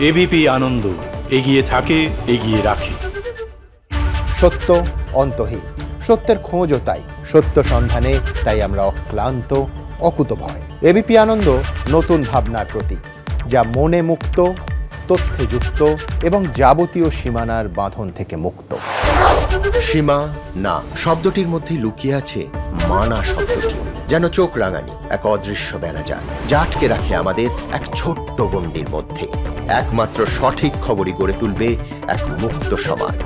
ABP আনন্দ, এগিয়ে থাকে, এগিয়ে রাখে। সত্য অন্তহীন, সত্যের খোঁজও তাই, সত্য সন্ধানে তাই আমরা অক্লান্ত, অকুতভয়। এবিপি আনন্দ নতুন ভাবনার প্রতীক, যা মনে মুক্ত, তথ্যে যুক্ত এবং যাবতীয় সীমানার বাঁধন থেকে মুক্ত। সীমা না শব্দটির মধ্যে লুকিয়ে আছে মানা শব্দটি, যেন চোখ রাঙানি এক অদৃশ্য বেড়াজাল, যা আটকে রাখে আমাদের এক ছোট্ট গণ্ডির মধ্যে। একমাত্র সঠিক খবরই গড়ে তুলবে এক মুক্ত সমাজ।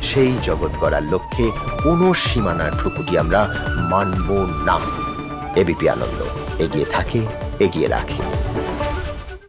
সেই জগৎ গড়ার লক্ষ্যে কোনো সীমানার ঠুকুটি আমরা মানব না। এবিপি আনন্দ, এগিয়ে থাকে, এগিয়ে রাখে।